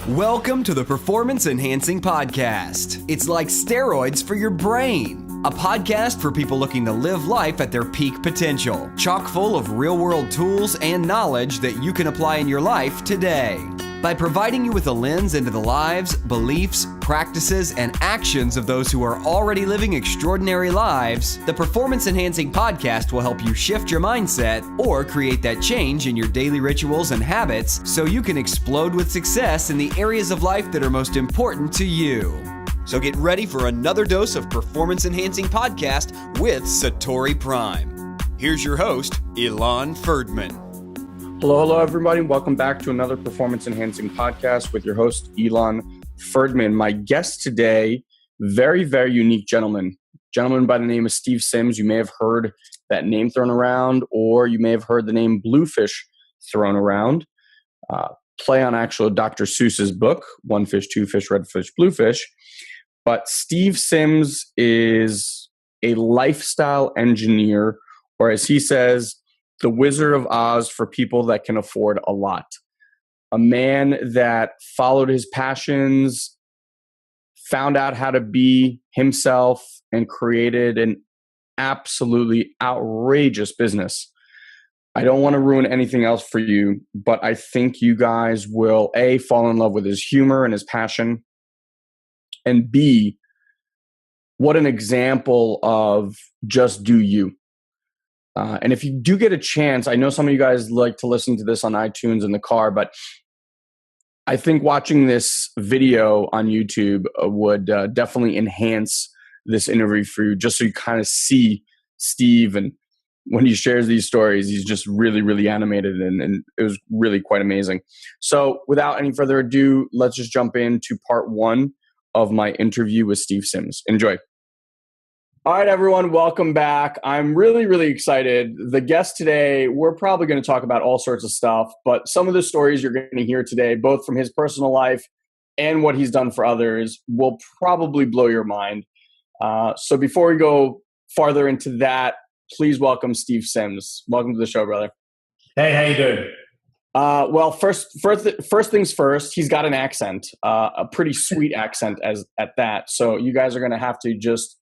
Welcome to the Performance Enhancing Podcast. It's like steroids for your brain. A podcast for people looking to live life at their peak potential, chock full of real-world tools and knowledge that you can apply in your life today. By providing you with a lens into the lives, beliefs, practices, and actions of those who are already living extraordinary lives, the Performance Enhancing Podcast will help you shift your mindset or create that change in your daily rituals and habits so you can explode with success in the areas of life that are most important to you. So get ready for another dose of Performance Enhancing Podcast with Satori Prime. Here's your host, Ilan Ferdman. Hello, everybody. Welcome back to another Performance Enhancing Podcast with your host, Ilan Ferdman. My guest today, very, very unique gentleman by the name of Steve Sims. You may have heard that name thrown around, or you may have heard the name BlueFish thrown around. Play on actual Dr. Seuss's book, One Fish, Two Fish, Red Fish, Bluefish. But Steve Sims is a lifestyle engineer, or as he says, the Wizard of Oz for people that can afford a lot. A man that followed his passions, found out how to be himself, and created an absolutely outrageous business. I don't want to ruin anything else for you, but I think you guys will, A, fall in love with his humor and his passion, and B, what an example of just do you. And if you do get a chance, I know some of you guys like to listen to this on iTunes in the car, but I think watching this video on YouTube would definitely enhance this interview for you, just so you kind of see Steve. And when he shares these stories, he's just really, really animated, and it was really quite amazing. So without any further ado, let's just jump into part one of my interview with Steve Sims. Enjoy. All right, everyone, welcome back. I'm really, really excited. The guest today, we're probably going to talk about all sorts of stuff, but some of the stories you're going to hear today, both from his personal life and what he's done for others, will probably blow your mind. So before we go farther into that, please welcome Steve Sims. Welcome to the show, brother. Hey, how you doing? Well, first things first, he's got an accent, a pretty sweet accent at that. So you guys are going to have to just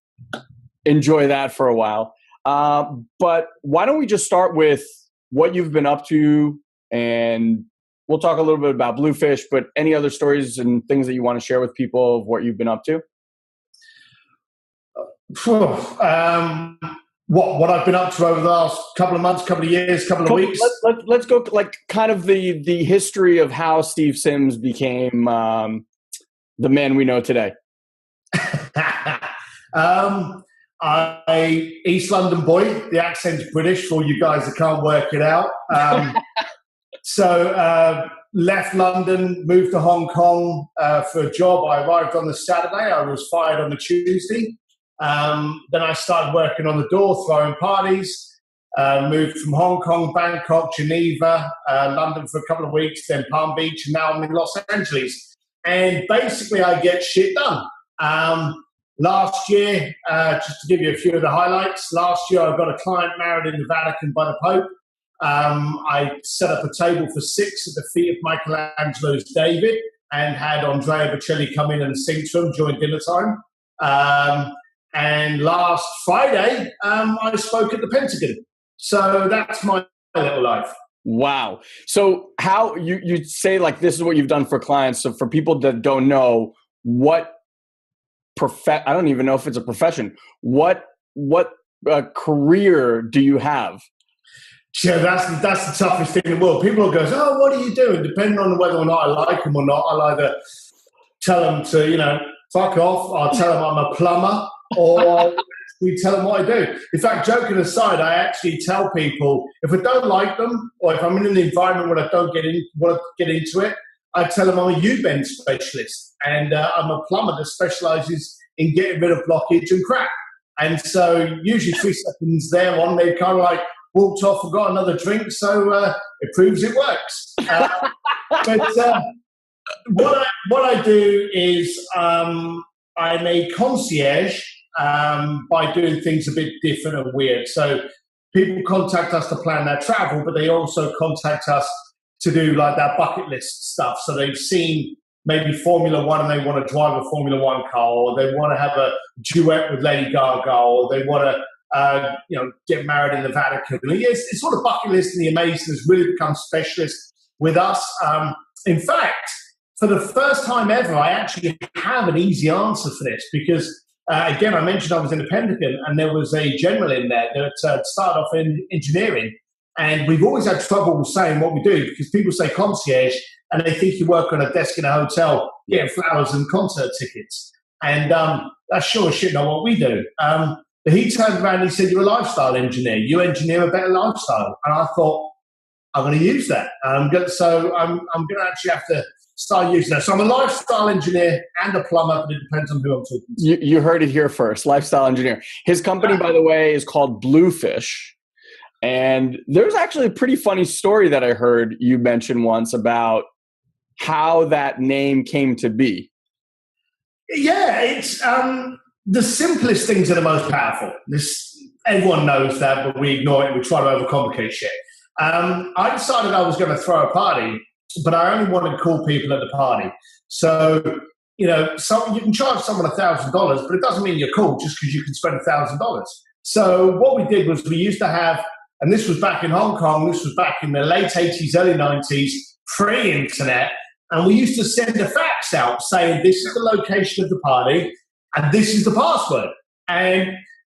enjoy that for a while. But why don't we just start with what you've been up to, and we'll talk a little bit about BlueFish, but any other stories and things that you want to share with people of what you've been up to? What I've been up to over the last couple of months, couple of years, couple of weeks. Let's go like kind of the history of how Steve Sims became the man we know today. I East London boy. The accent's British for you guys that can't work it out. So left London, moved to Hong Kong for a job. I arrived on the Saturday. I was fired on the Tuesday. Then I started working on the door, throwing parties. Moved from Hong Kong, Bangkok, Geneva, London for a couple of weeks, then Palm Beach, and now I'm in Los Angeles. And basically, I get shit done. Last year, just to give you a few of the highlights, last year I got a client married in the Vatican by the Pope. I set up a table for 6 at the feet of Michelangelo's David and had Andrea Bocelli come in and sing to him during dinner time. And last Friday, I spoke at the Pentagon. So that's my little life. Wow. So how you say like this is what you've done for clients. So for people that don't know, what I don't even know if it's a profession. What career do you have? Yeah, that's the toughest thing in the world. People go, oh, what are you doing? Depending on whether or not I like them or not, I'll either tell them to, fuck off. I'll tell them I'm a plumber, or we tell them what I do. In fact, joking aside, I actually tell people if I don't like them, or if I'm in an environment where I don't want to get into it, I tell them I'm a U-bend specialist, and I'm a plumber that specializes in getting rid of blockage and crack. And so usually 3 seconds there on, they kind of like walked off and got another drink, so it proves it works. But what I do is I'm a concierge by doing things a bit different and weird. So people contact us to plan their travel, but they also contact us to do like that bucket list stuff. So they've seen maybe Formula One and they want to drive a Formula One car, or they want to have a duet with Lady Gaga, or they want to get married in the Vatican. It's sort of bucket list, and the amazing has really become specialist with us. In fact, for the first time ever, I actually have an easy answer for this because, again, I mentioned I was independent, and there was a general in there that started off in engineering. And we've always had trouble saying what we do because people say concierge and they think you work on a desk in a hotel getting flowers and concert tickets. And that's sure as shit not what we do. But he turned around and he said, you're a lifestyle engineer. You engineer a better lifestyle. And I thought, I'm going to use that. I'm going to actually have to start using that. So I'm a lifestyle engineer and a plumber, but it depends on who I'm talking to. You heard it here first, lifestyle engineer. His company, by the way, is called BlueFish. And there's actually a pretty funny story that I heard you mention once about how that name came to be. Yeah, it's the simplest things are the most powerful. Everyone knows that, but we ignore it. We try to overcomplicate shit. I decided I was going to throw a party, but I only wanted cool people at the party. So, you can charge someone $1,000, but it doesn't mean you're cool just because you can spend $1,000. So what we did was we used to have, and this was back in Hong Kong, this was back in the late 80s, early 90s, pre-internet, and we used to send a fax out saying this is the location of the party and this is the password. And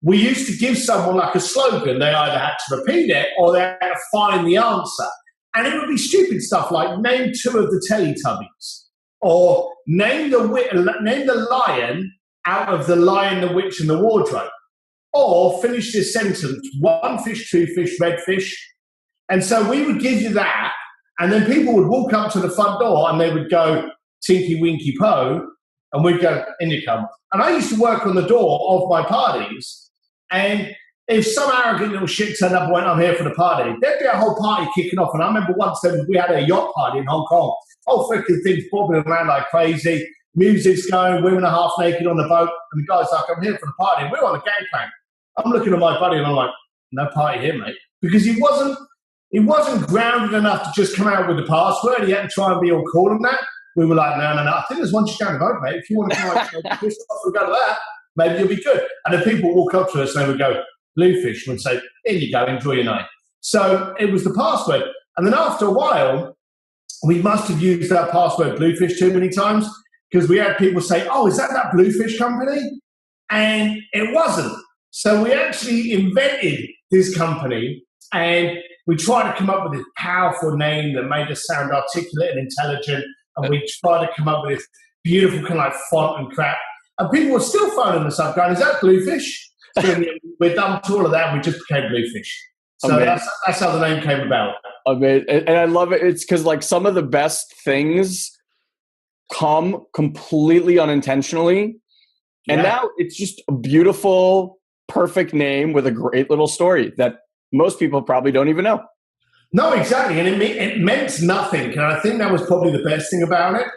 we used to give someone like a slogan. They either had to repeat it or they had to find the answer. And it would be stupid stuff like name 2 of the Teletubbies, or name the lion out of The Lion, the Witch, and the Wardrobe. Or finish this sentence, 1 fish, 2 fish, red fish. And so we would give you that, and then people would walk up to the front door and they would go, Tinky Winky Po, and we'd go, in you come. And I used to work on the door of my parties, and if some arrogant little shit turned up and went, I'm here for the party, there'd be a whole party kicking off. And I remember once we had a yacht party in Hong Kong. Whole freaking thing's bobbing around like crazy. Music's going, women are half naked on the boat, and the guy's like, I'm here for the party. And we're on the gangplank. I'm looking at my buddy and I'm like, no party here, mate. Because he wasn't grounded enough to just come out with the password. He had to try and be all cool and that. We were like, no. I think there's one just down the road, mate. If you want to come out and piss off and go to that, maybe you'll be good. And then people walk up to us and they would go, BlueFish, and we'd say, here you go, enjoy your night. So it was the password. And then after a while, we must have used that password BlueFish too many times because we had people say, oh, is that BlueFish company? And it wasn't. So we actually invented this company, and we tried to come up with this powerful name that made us sound articulate and intelligent, and we tried to come up with this beautiful kind of like font and crap. And people were still phoning us up going, is that BlueFish? So we're done to all of that, and we just became BlueFish. So that's how the name came about. Amazing. And I love it. It's because like some of the best things come completely unintentionally. And now it's just a beautiful, perfect name with a great little story that most people probably don't even know. No, exactly. And it meant nothing. And I think that was probably the best thing about it.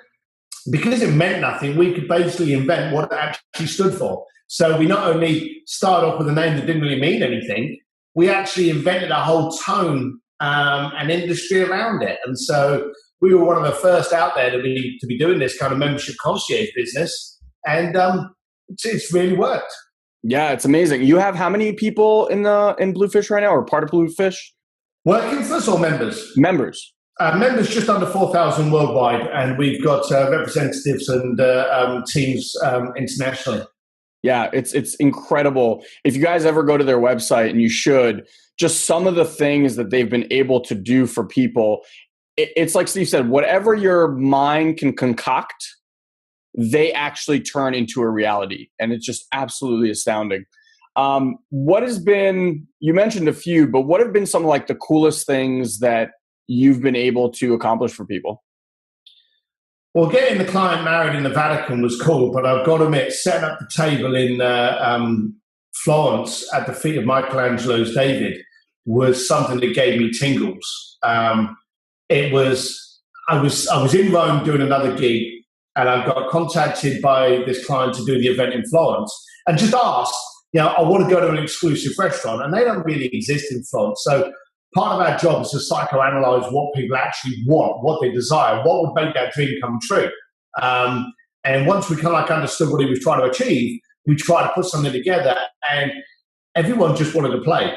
Because it meant nothing, we could basically invent what it actually stood for. So we not only started off with a name that didn't really mean anything, we actually invented a whole tone and industry around it. And so we were one of the first out there to be doing this kind of membership concierge business. And it's really worked. Yeah, it's amazing. You have how many people in BlueFish right now, or part of BlueFish? Working for us or members? Members. Members just under 4,000 worldwide, and we've got representatives and teams internationally. Yeah, it's incredible. If you guys ever go to their website, and you should, just some of the things that they've been able to do for people, it's like Steve said, whatever your mind can concoct, they actually turn into a reality. And it's just absolutely astounding. What has been, you mentioned a few, but what have been some of like the coolest things that you've been able to accomplish for people? Well, getting the client married in the Vatican was cool, but I've got to admit, setting up the table in Florence at the feet of Michelangelo's David was something that gave me tingles. I was in Rome doing another gig, and I got contacted by this client to do the event in Florence and just asked, I want to go to an exclusive restaurant, and they don't really exist in Florence. So part of our job is to psychoanalyze what people actually want, what they desire, what would make that dream come true. And once we kind of like understood what he was trying to achieve, we tried to put something together, and everyone just wanted to play.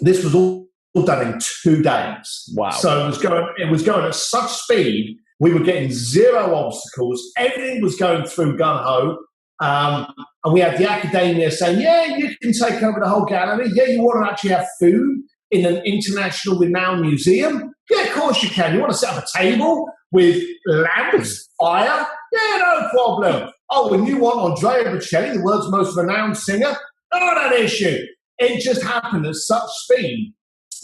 This was all done in 2 days. Wow. So it was going at such speed. We were getting zero obstacles. Everything was going through gung-ho. And we had the academia saying, yeah, you can take over the whole gallery. Yeah, you want to actually have food in an international renowned museum? Yeah, of course you can. You want to set up a table with lamps, fire? Yeah, no problem. Oh, and you want Andrea Bocelli, the world's most renowned singer? Not an issue. It just happened at such speed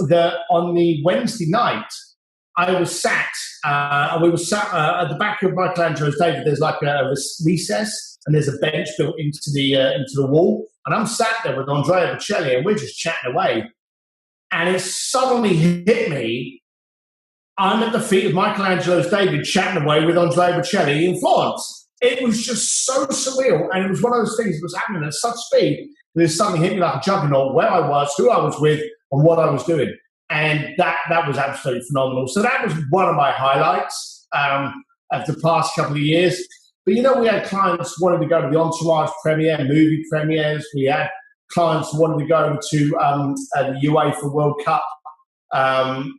that on the Wednesday night, we were sat at the back of Michelangelo's David. There's like a recess, and there's a bench built into the wall. And I'm sat there with Andrea Bocelli, and we're just chatting away. And it suddenly hit me. I'm at the feet of Michelangelo's David chatting away with Andrea Bocelli in Florence. It was just so surreal. And it was one of those things that was happening at such speed that it suddenly hit me like a juggernaut, where I was, who I was with, and what I was doing. And that was absolutely phenomenal. So that was one of my highlights of the past couple of years. But, we had clients wanting to go to the Entourage premiere, movie premieres. We had clients wanting to go to the UEFA World Cup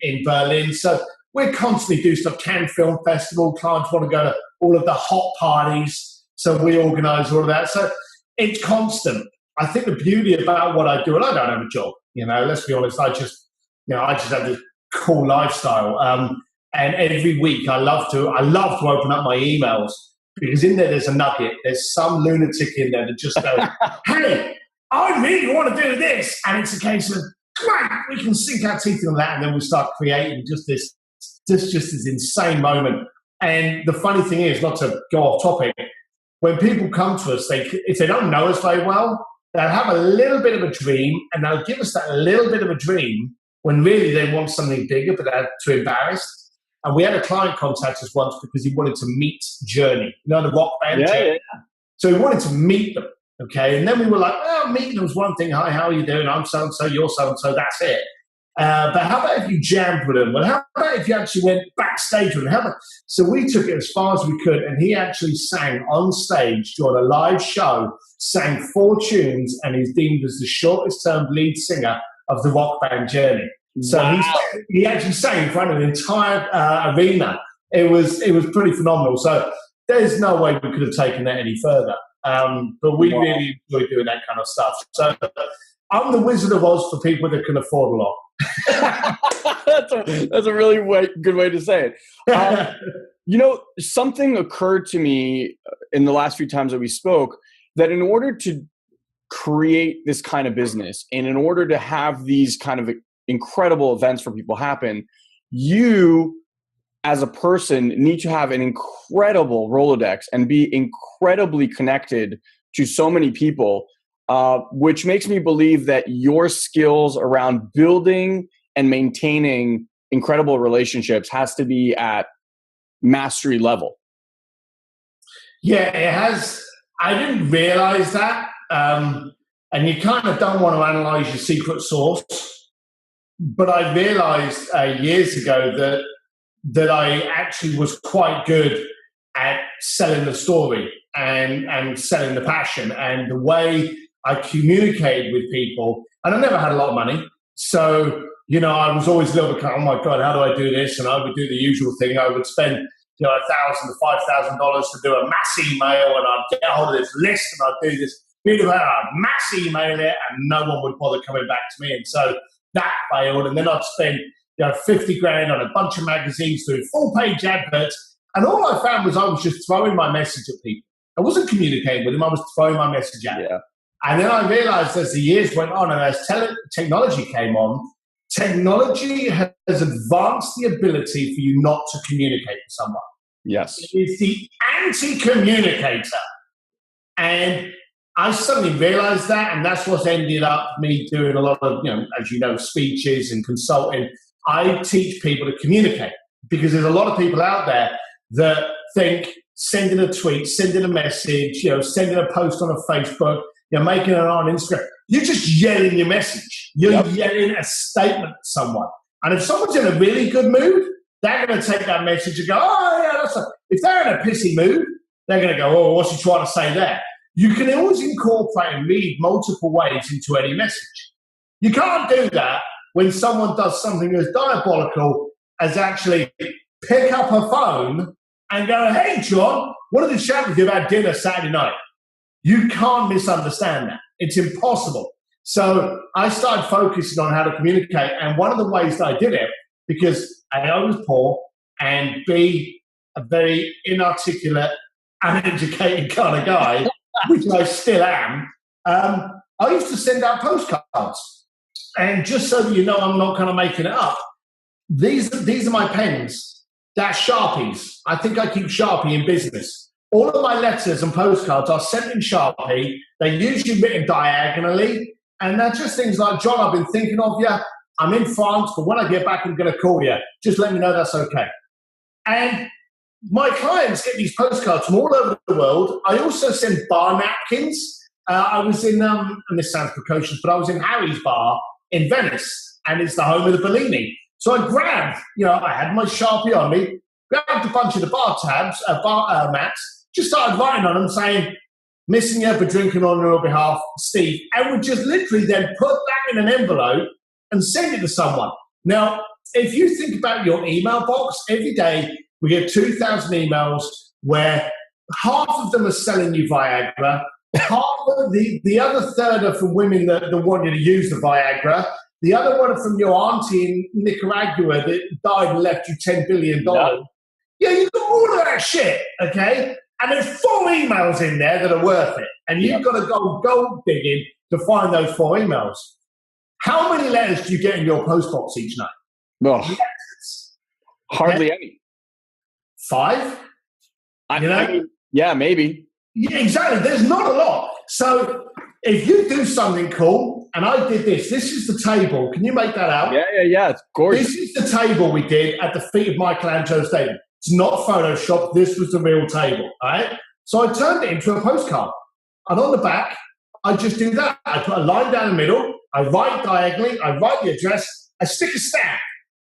in Berlin. So we're constantly doing stuff. Cannes Film Festival, clients want to go to all of the hot parties. So we organise all of that. So it's constant. I think the beauty about what I do, and I don't have a job, let's be honest, I just have this cool lifestyle. And every week I love to open up my emails, because in there there's a nugget. There's some lunatic in there that just goes, hey, I really want to do this. And it's a case of, great, we can sink our teeth in that, and then we start creating just this insane moment. And the funny thing is, not to go off topic, when people come to us, if they don't know us very well, they'll have a little bit of a dream, and they'll give us that little bit of a dream when really they want something bigger, but they're too embarrassed. And we had a client contact us once because he wanted to meet Journey, the rock band. Yeah. So he wanted to meet them, okay? And then we were like, well, meeting them's one thing. Hi, how are you doing? I'm so-and-so, you're so-and-so, that's it. But how about if you jammed with them? Well, how about if you actually went backstage with them? So we took it as far as we could, and he actually sang on stage during a live show, sang 4 tunes, and he's deemed as the shortest-term lead singer of the rock band Journey. So wow. he actually sang in front of an entire arena. It was pretty phenomenal. So there's no way we could have taken that any further. But we really enjoy doing that kind of stuff. So I'm the Wizard of Oz for people that can afford a lot. That's a really good way to say it. Something occurred to me in the last few times that we spoke, that in order to create this kind of business and in order to have these kind of incredible events for people happen, you as a person need to have an incredible Rolodex and be incredibly connected to so many people, which makes me believe that your skills around building and maintaining incredible relationships has to be at mastery level. Yeah, it has. I didn't realize that. And you kind of don't want to analyze your secret sauce. But I realized years ago that I actually was quite good at selling the story and selling the passion, and the way I communicated with people. And I never had a lot of money. So, I was always a little bit, oh my God, how do I do this? And I would do the usual thing. I would spend $1,000 to $5,000 to do a mass email, and I'd get a hold of this list, and I'd do this beautiful, mass email it, and no one would bother coming back to me. And so that failed. And then I'd spend $50,000 on a bunch of magazines doing full-page adverts. And all I found was I was just throwing my message at people. I wasn't communicating with them. I was throwing my message at them. Yeah. And then I realized as the years went on and as technology came on, technology has advanced the ability for you not to communicate with someone. Yes. It is the anti-communicator. And I suddenly realized that, and that's what's ended up me doing a lot of, as you know, speeches and consulting. I teach people to communicate, because there's a lot of people out there that think sending a tweet, sending a message, sending a post on a Facebook, making it on Instagram, you're just yelling your message. You're yelling a statement to someone. And if someone's in a really good mood, they're going to take that message and go, oh, yeah, versa. If they're in a pissy mood, they're going to go, oh, what's he trying to say there? You can always incorporate and read multiple ways into any message. You can't do that when someone does something as diabolical as actually pick up a phone and go, hey, John, what did the chat with you about dinner Saturday night? You can't misunderstand that. It's impossible. So I started focusing on how to communicate. And one of the ways that I did it, because A, I was poor, and B, a very inarticulate, uneducated kind of guy, which I still am, I used to send out postcards. And just so that you know I'm not kind of making it up, these are my pens. That's Sharpies. I think I keep Sharpie in business. All of my letters and postcards are sent in Sharpie. They're usually written diagonally. And they're just things like, John, I've been thinking of you. I'm in France, but when I get back, I'm going to call you. Just let me know that's okay. And my clients get these postcards from all over the world. I also send bar napkins. I was in, and this sounds precocious, but I was in Harry's bar in Venice, and it's the home of the Bellini. So I grabbed, I had my Sharpie on me, grabbed a bunch of the bar mats, just started writing on them saying, missing you for drinking on your behalf, Steve. And would just literally then put that in an envelope and send it to someone. Now, if you think about your email box, every day we get 2,000 emails where half of them are selling you Viagra, half of the other third are from women that want you to use the Viagra, the other one are from your auntie in Nicaragua that died and left you $10 billion. Yeah, you've got all of that shit, okay? And there's 4 emails in there that are worth it. And you've got to go gold digging to find those 4 emails. How many letters do you get in your postbox each night? Oh, hardly any. 5? I mean, yeah, maybe. Yeah, exactly. There's not a lot. So if you do something cool, and I did this. This is the table. Can you make that out? Yeah. It's gorgeous. This is the table we did at the feet of Michelangelo's David. It's not Photoshop. This was the real table, all right? So I turned it into a postcard. And on the back, I just do that. I put a line down the middle. I write diagonally. I write the address. I stick a stamp,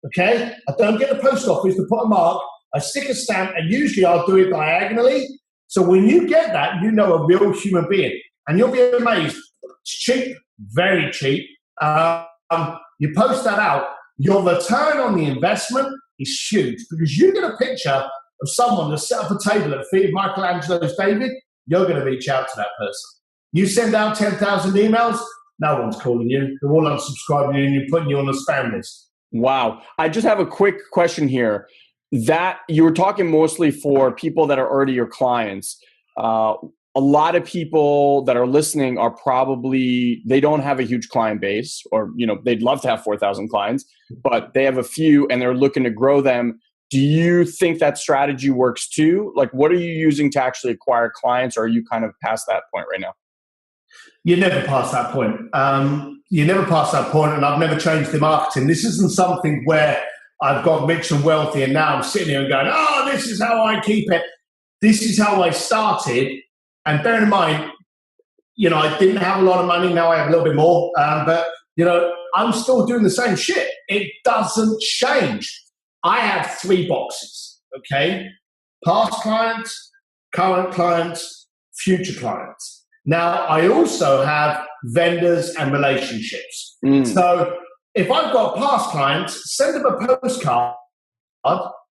okay? I don't get the post office to put a mark. I stick a stamp, and usually I'll do it diagonally. So when you get that, you know a real human being. And you'll be amazed. It's cheap, very cheap. You post that out. Your return on the investment is huge because you get a picture of someone that set up a table at the feet of Michelangelo's David, you're going to reach out to that person. You send out 10,000 emails, no one's calling you. They're all unsubscribing you and you're putting you on the spam list. Wow. I just have a quick question here. That you were talking mostly for people that are already your clients. A lot of people that are listening are probably, they don't have a huge client base, or, they'd love to have 4,000 clients, but they have a few and they're looking to grow them. Do you think that strategy works too? Like, what are you using to actually acquire clients, or are you kind of past that point right now? You're never past that point. You're never past that point, and I've never changed the marketing. This isn't something where I've got rich and wealthy and now I'm sitting here and going, oh, this is how I keep it. This is how I started. And bear in mind, I didn't have a lot of money. Now I have a little bit more. But, I'm still doing the same shit. It doesn't change. I have 3 boxes, okay? Past clients, current clients, future clients. Now, I also have vendors and relationships. So if I've got past clients, send them a postcard,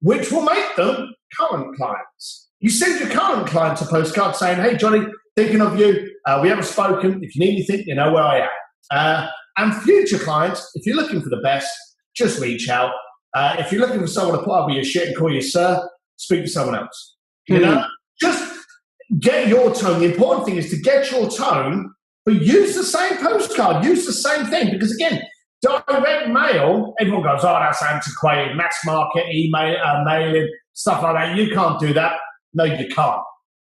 which will make them current clients. You send your current clients a postcard saying, hey, Johnny, thinking of you. We haven't spoken. If you need anything, you know where I am. And future clients, if you're looking for the best, just reach out. If you're looking for someone to put up with your shit and call you sir, speak to someone else. Just get your tone. The important thing is to get your tone, but use the same postcard. Use the same thing. Because, again, direct mail, everyone goes, oh, that's antiquated. Mass market, email, mailing, stuff like that. You can't do that. No, you can't.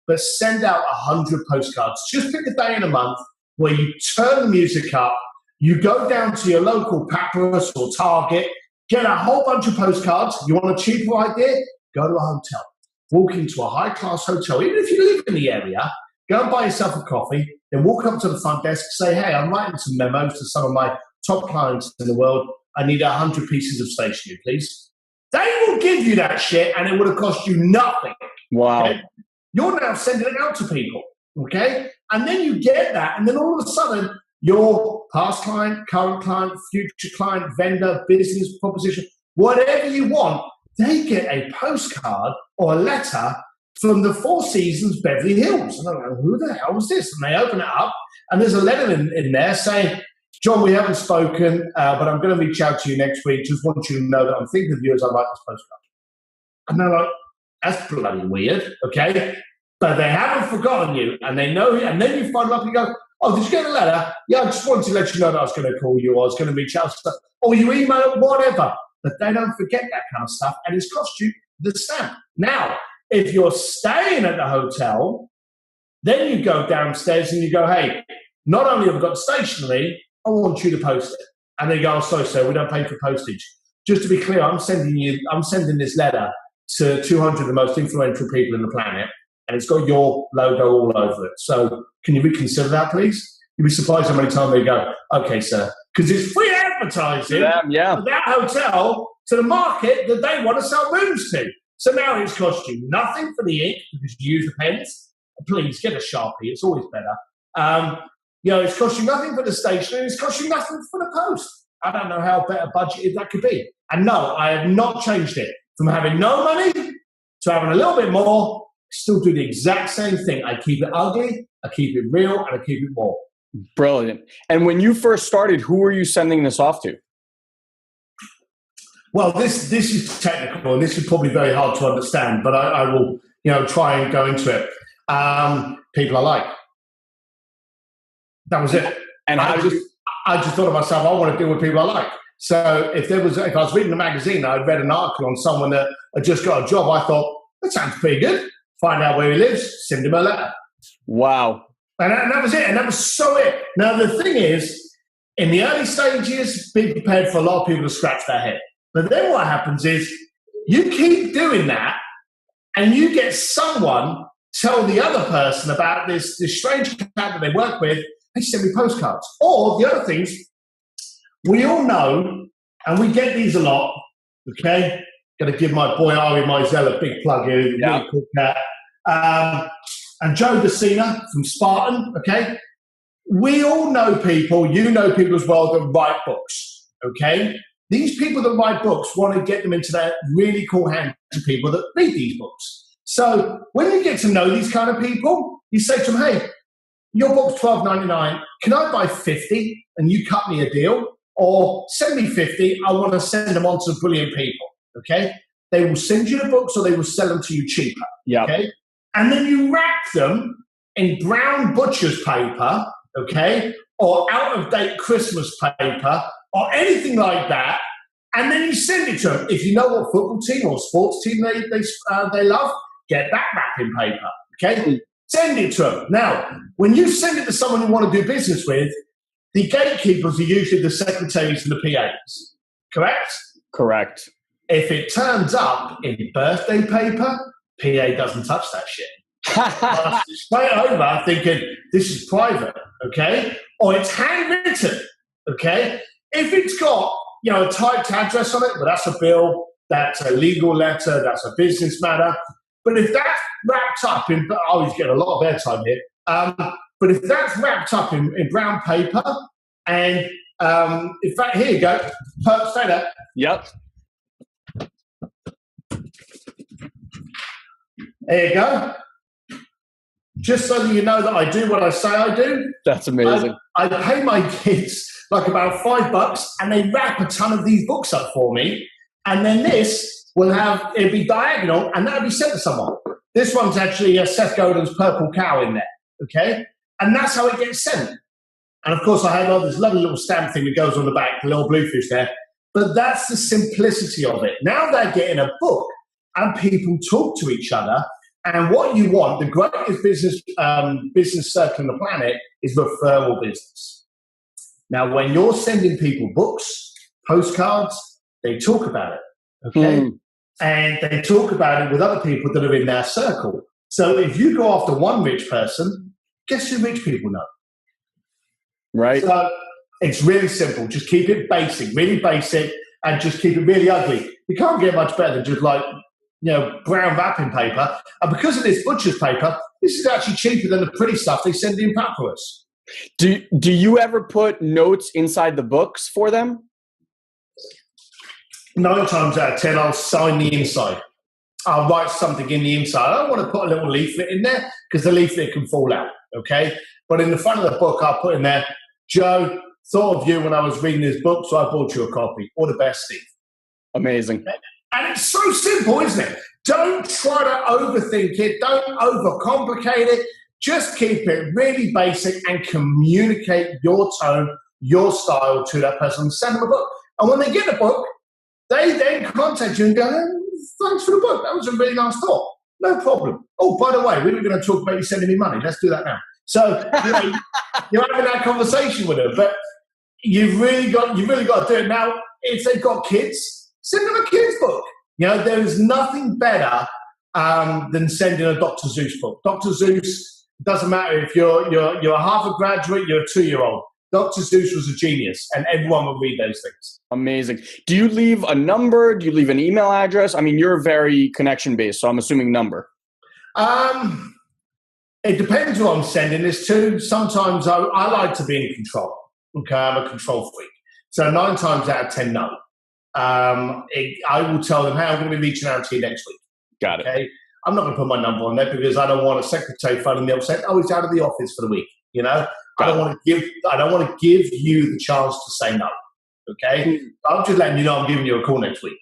But send out 100 postcards. Just pick a day in a month where you turn the music up, you go down to your local Papyrus or Target, get a whole bunch of postcards. You want a cheaper idea? Go to a hotel. Walk into a high-class hotel. Even if you live in the area, go and buy yourself a coffee, then walk up to the front desk, say, hey, I'm writing some memos to some of my top clients in the world. I need 100 pieces of stationery, please. They will give you that shit and it would have cost you nothing. Wow. Okay? You're now sending it out to people, okay? And then you get that, and then all of a sudden, your past client, current client, future client, vendor, business proposition, whatever you want, they get a postcard or a letter from the Four Seasons Beverly Hills. And I go, who the hell was this? And they open it up, and there's a letter in there saying, John, we haven't spoken, but I'm going to reach out to you next week. Just want you to know that I'm thinking of you as I write this postcard. And they're like, that's bloody weird, okay? But they haven't forgotten you, and they know you. And then you phone up and you go, oh, did you get a letter? Yeah, I just wanted to let you know that I was going to call you, or I was going to reach out, or you email, whatever. But they don't forget that kind of stuff, and it's cost you the stamp. Now, if you're staying at the hotel, then you go downstairs and you go, hey, not only have I got stationery, I want you to post it. And they go, oh, sorry, sir, we don't pay for postage. Just to be clear, I'm sending this letter to 200 of the most influential people in the planet, and it's got your logo all over it. So can you reconsider that, please? You'd be surprised how many times they go, okay, sir, because it's free advertising for that hotel to the market that they want to sell rooms to. So now it's cost you nothing for the ink because you use the pens. Please get a Sharpie. It's always better. It's cost you nothing for the stationery. It's cost you nothing for the post. I don't know how better budgeted that could be. And no, I have not changed it from having no money to having a little bit more. Still do the exact same thing. I keep it ugly, I keep it real, and I keep it raw. Brilliant. And when you first started, who were you sending this off to? Well, this is technical, and this is probably very hard to understand, but I will, try and go into it. People I like. That was it. And I just thought of myself, I want to deal with people I like. So if I was reading a magazine, I'd read an article on someone that had just got a job, I thought, that sounds pretty good. Find out where he lives, send him a letter. Wow. And that was it. And that was so it. Now, the thing is, in the early stages, be prepared for a lot of people to scratch their head. But then what happens is you keep doing that and you get someone tell the other person about this strange cat that they work with, they send me postcards. Or the other things, we all know, and we get these a lot, okay? Got to give my boy Ari Mizell a big plug here. Really cool cat. And Joe DeCina from Spartan, okay? We all know people, you know people as well, that write books, okay? These people that write books want to get them into that really cool hands to people that read these books. So when you get to know these kind of people, you say to them, hey, your book's $12.99. Can I buy 50 and you cut me a deal? Or send me 50, I want to send them on to brilliant people, okay? They will send you the books or they will sell them to you cheaper, okay? And then you wrap them in brown butcher's paper, okay? Or out-of-date Christmas paper or anything like that, and then you send it to them. If you know what football team or sports team they love, get that wrapping paper, okay? Send it to them. Now, when you send it to someone you want to do business with, the gatekeepers are usually the secretaries and the PAs, correct? Correct. If it turns up in birthday paper, PA doesn't touch that shit. Straight over thinking, this is private, okay? Or it's handwritten, okay? If it's got, a typed address on it, well, that's a bill, that's a legal letter, that's a business matter. But if that's wrapped up in, I always get a lot of airtime here, but if that's wrapped up in brown paper, and in fact, here you go, stay there. Yep. There you go. Just so that you know that I do what I say I do. That's amazing. I pay my kids like about $5 and they wrap a ton of these books up for me. And then this it'll be diagonal and that'll be sent to someone. This one's actually Seth Godin's Purple Cow in there. Okay. And that's how it gets sent. And of course I have this lovely little stamp thing that goes on the back, the little BlueFish there. But that's the simplicity of it. Now they're getting a book and people talk to each other. And what you want, the greatest business circle on the planet is referral business. Now, when you're sending people books, postcards, they talk about it, okay? And they talk about it with other people that are in their circle. So if you go after one rich person, guess who rich people know? Right. So it's really simple. Just keep it basic, really basic. and just keep it really ugly. You can't get much better than just like, brown wrapping paper. And because of this butcher's paper, this is actually cheaper than the pretty stuff they send in papyrus. Do you ever put notes inside the books for them? 9 times out of 10, I'll sign the inside. I'll write something in the inside. I don't want to put a little leaflet in there because the leaflet can fall out, okay? But in the front of the book, I'll put in there, Joe, thought of you when I was reading this book, so I bought you a copy. All the best, Steve. Amazing. And it's so simple, isn't it? Don't try to overthink it. Don't overcomplicate it. Just keep it really basic and communicate your tone, your style to that person. Send them a book. And when they get the book, they then contact you and go, thanks for the book. That was a really nice talk. No problem. Oh, by the way, we were going to talk about you sending me money. Let's do that now. So you're having that conversation with them. But you've really got to do it. Now, if they've got kids, send them a kid's book. There is nothing better than sending a Dr. Seuss book. Dr. Seuss, doesn't matter if you're a Harvard graduate, you're a 2-year-old. Dr. Seuss was a genius, and everyone will read those things. Amazing. Do you leave a number? Do you leave an email address? I mean, you're very connection-based, so I'm assuming number. It depends who I'm sending this to. Sometimes I like to be in control. Okay, I'm a control freak. So 9 times out of 10, no. I will tell them, hey, I'm going to be reaching out to you next week. Got it. Okay? I'm not going to put my number on there because I don't want a secretary phoning me up saying, oh, he's out of the office for the week. I don't want to give you the chance to say no. Okay? I'm just letting you know I'm giving you a call next week.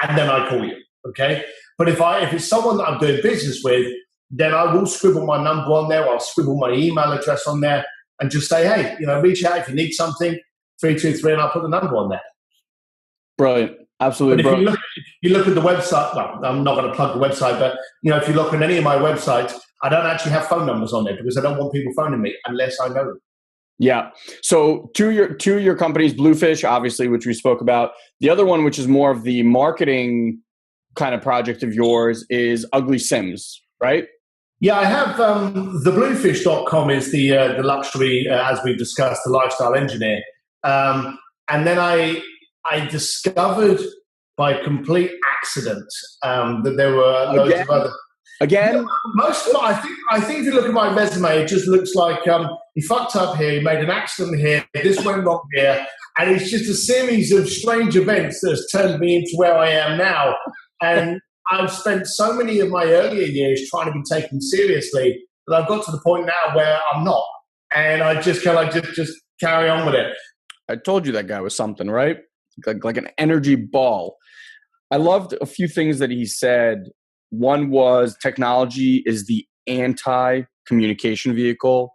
And then I call you. Okay? But if it's someone that I'm doing business with, then I will scribble my number on there, or I'll scribble my email address on there and just say, hey, reach out if you need something, 323, and I'll put the number on there. Brilliant. Absolutely. But if you look at the website, well, I'm not going to plug the website, but if you look at any of my websites, I don't actually have phone numbers on there because I don't want people phoning me unless I know them. Yeah. So two of your companies, BlueFish, obviously, which we spoke about. The other one, which is more of the marketing kind of project of yours, is Ugly Sims, right? Yeah, I have the BlueFish.com is the luxury, as we've discussed, the lifestyle engineer. And then I discovered by complete accident that there were loads of other. Again? Most of it, I think if you look at my resume, it just looks like he fucked up here, he made an accident here, this went wrong here, and it's just a series of strange events that has turned me into where I am now. And I've spent so many of my earlier years trying to be taken seriously that I've got to the point now where I'm not. And I just kind of just carry on with it. I told you that guy was something, right? Like an energy ball. I loved a few things that he said. One was technology is the anti-communication vehicle.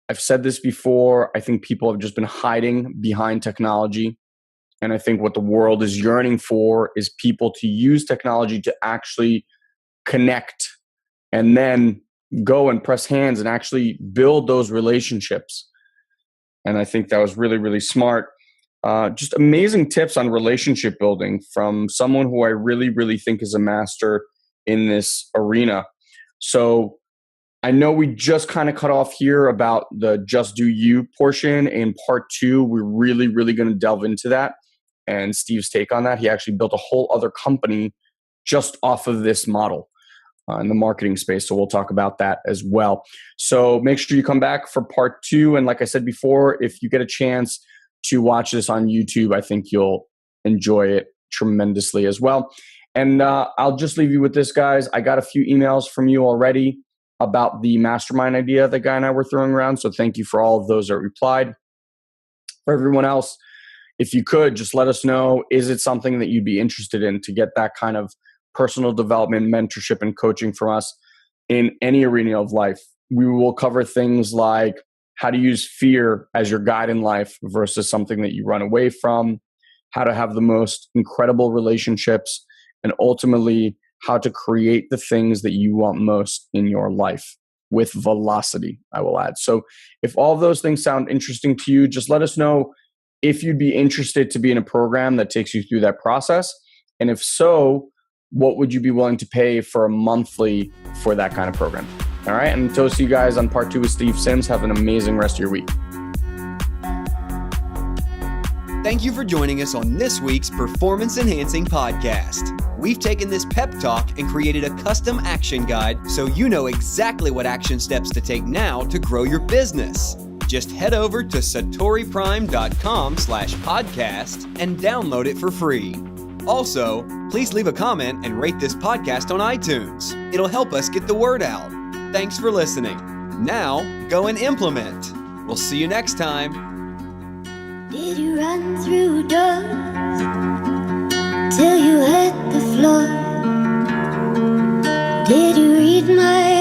I've said this before. I think people have just been hiding behind technology. And I think what the world is yearning for is people to use technology to actually connect and then go and press hands and actually build those relationships. And I think that was really, really smart. Just amazing tips on relationship building from someone who I really, really think is a master in this arena. So I know we just kind of cut off here about the just do you portion. In part 2, we're really, really going to delve into that and Steve's take on that. He actually built a whole other company just off of this model in the marketing space. So we'll talk about that as well. So make sure you come back for part 2. And like I said before, if you get a chance to watch this on YouTube, I think you'll enjoy it tremendously as well. And I'll just leave you with this, guys. I got a few emails from you already about the mastermind idea that Guy and I were throwing around. So thank you for all of those that replied. For everyone else, if you could, just let us know, is it something that you'd be interested in to get that kind of personal development, mentorship, and coaching from us in any arena of life? We will cover things like how to use fear as your guide in life versus something that you run away from, how to have the most incredible relationships, and ultimately how to create the things that you want most in your life with velocity, I will add. So if all of those things sound interesting to you, just let us know if you'd be interested to be in a program that takes you through that process. And if so, what would you be willing to pay for a monthly for that kind of program? All right. And until I see you guys on part 2 with Steve Sims, have an amazing rest of your week. Thank you for joining us on this week's Performance Enhancing Podcast. We've taken this pep talk and created a custom action guide so you know exactly what action steps to take now to grow your business. Just head over to satoriprime.com/podcast and download it for free. Also, please leave a comment and rate this podcast on iTunes. It'll help us get the word out. Thanks for listening. Now, go and implement. We'll see you next time. Did you run through doors till you hit the floor? Did you read my